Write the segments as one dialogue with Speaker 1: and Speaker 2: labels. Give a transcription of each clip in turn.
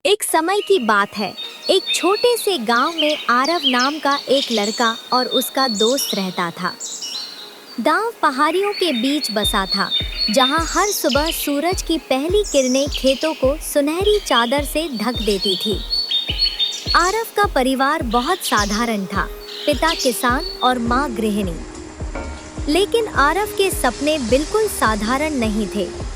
Speaker 1: एक समय की बात है। एक छोटे से गांव में आरव नाम का एक लड़का और उसका दोस्त रहता था। गांव पहाड़ियों के बीच बसा था, जहां हर सुबह सूरज की पहली किरणें खेतों को सुनहरी चादर से ढक देती थी। आरव का परिवार बहुत साधारण था, पिता किसान और माँ गृहिणी। लेकिन आरव के सपने बिल्कुल साधारण नहीं थे।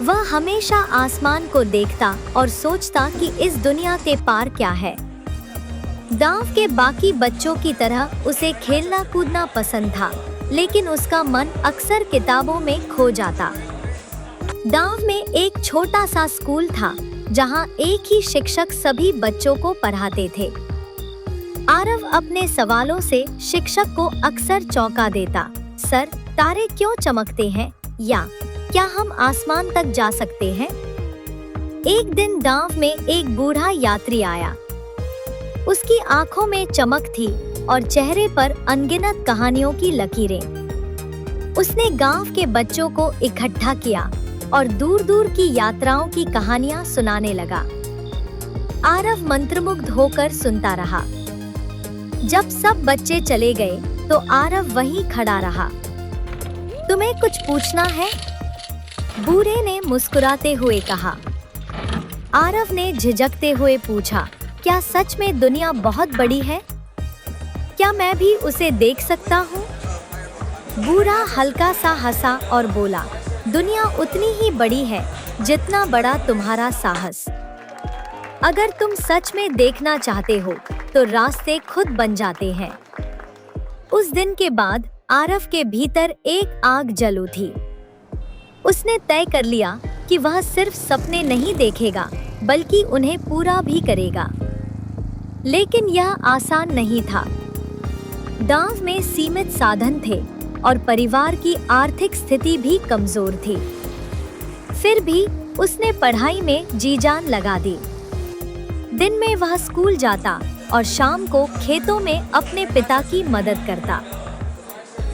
Speaker 1: वह हमेशा आसमान को देखता और सोचता कि इस दुनिया के पार क्या है। गांव के बाकी बच्चों की तरह उसे खेलना कूदना पसंद था, लेकिन उसका मन अक्सर किताबों में खो जाता। गांव में एक छोटा सा स्कूल था, जहां एक ही शिक्षक सभी बच्चों को पढ़ाते थे। आरव अपने सवालों से शिक्षक को अक्सर चौंका देता। सर, तारे क्यों चमकते हैं? या क्या हम आसमान तक जा सकते हैं? एक दिन गांव में एक बूढ़ा यात्री आया। उसकी आंखों में चमक थी और चेहरे पर अनगिनत कहानियों की लकीरें। उसने गांव के बच्चों को इकट्ठा किया और दूर दूर की यात्राओं की कहानियां सुनाने लगा। आरव मंत्रमुग्ध होकर सुनता रहा। जब सब बच्चे चले गए तो आरव वहीं खड़ा रहा। तुम्हें कुछ पूछना है? बूढ़े ने मुस्कुराते हुए कहा। आरव ने झिझकते हुए पूछा, क्या सच में दुनिया बहुत बड़ी है? क्या मैं भी उसे देख सकता हूँ? बूढ़ा हल्का सा हंसा और बोला, दुनिया उतनी ही बड़ी है जितना बड़ा तुम्हारा साहस। अगर तुम सच में देखना चाहते हो तो रास्ते खुद बन जाते हैं। उस दिन के बाद आरव के भीतर एक आग जल उठी। उसने तय कर लिया कि वह सिर्फ सपने नहीं देखेगा, बल्कि उन्हें पूरा भी करेगा। लेकिन यह आसान नहीं था। गांव में सीमित साधन थे और परिवार की आर्थिक स्थिति भी कमजोर थी। फिर भी उसने पढ़ाई में जी जान लगा दी। दिन में वह स्कूल जाता और शाम को खेतों में अपने पिता की मदद करता।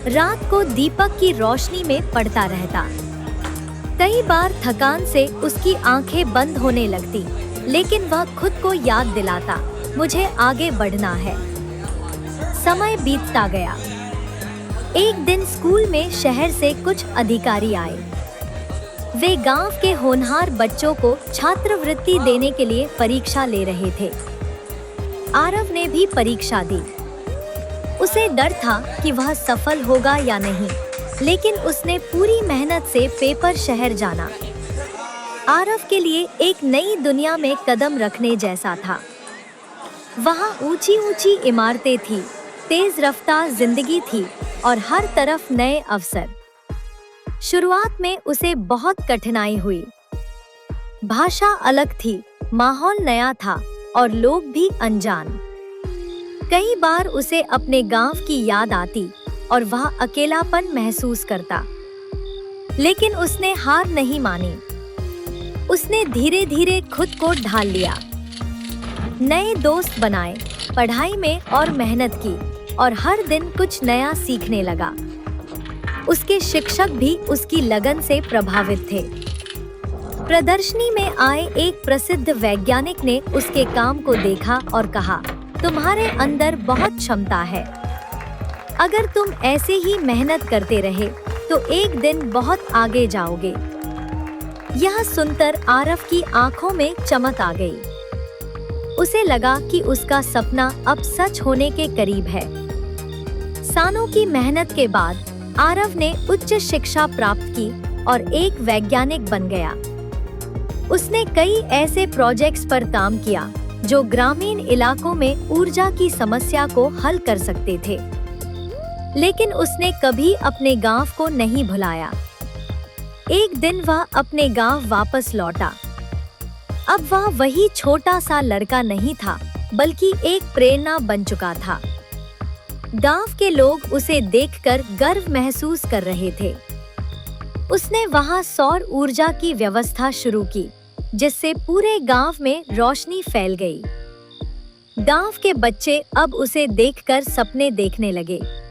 Speaker 1: रात को दीपक की रोशनी में पढ़ता रहता। कई बार थकान से उसकी आंखें बंद होने लगती, लेकिन वह खुद को याद दिलाता, मुझे आगे बढ़ना है। समय बीतता गया। एक दिन स्कूल में शहर से कुछ अधिकारी आए। वे गांव के होनहार बच्चों को छात्रवृत्ति देने के लिए परीक्षा ले रहे थे। आरव ने भी परीक्षा दी। उसे डर था कि वह सफल होगा या नहीं, लेकिन उसने पूरी मेहनत से पेपर शहर जाना। आरव के लिए एक नई दुनिया में कदम रखने जैसा था। वहाँ ऊंची ऊंची इमारतें थी, तेज रफ्तार जिंदगी थी और हर तरफ नए अवसर। शुरुआत में उसे बहुत कठिनाई हुई। भाषा अलग थी, माहौल नया था और लोग भी अनजान। कई बार उसे अपने गांव की याद आती और वह अकेलापन महसूस करता। लेकिन उसने हार नहीं मानी। उसने धीरे धीरे खुद को ढाल लिया। नए दोस्त बनाए, पढ़ाई में और मेहनत की और हर दिन कुछ नया सीखने लगा। उसके शिक्षक भी उसकी लगन से प्रभावित थे। प्रदर्शनी में आए एक प्रसिद्ध वैज्ञानिक ने उसके काम को देखा और कहा, तुम्हारे अंदर बहुत क्षमता है। अगर तुम ऐसे ही मेहनत करते रहे तो एक दिन बहुत आगे जाओगे। यह सुनकर आरव की आंखों में चमक आ गई। उसे लगा कि उसका सपना अब सच होने के करीब है। सालों की मेहनत के बाद आरव ने उच्च शिक्षा प्राप्त की और एक वैज्ञानिक बन गया। उसने कई ऐसे प्रोजेक्ट्स पर काम किया जो ग्रामीण इलाकों में ऊर्जा की समस्या को हल कर सकते थे। लेकिन उसने कभी अपने गांव को नहीं भुलाया। एक दिन वह अपने गांव वापस लौटा। अब वह वही छोटा सा लड़का नहीं था, बल्कि एक प्रेरणा बन चुका था। गांव के लोग उसे देखकर गर्व महसूस कर रहे थे। उसने वहां सौर ऊर्जा की व्यवस्था शुरू की, जिससे पूरे गांव में रोशनी फैल गई। गांव के बच्चे अब उसे देखकर सपने देखने लगे।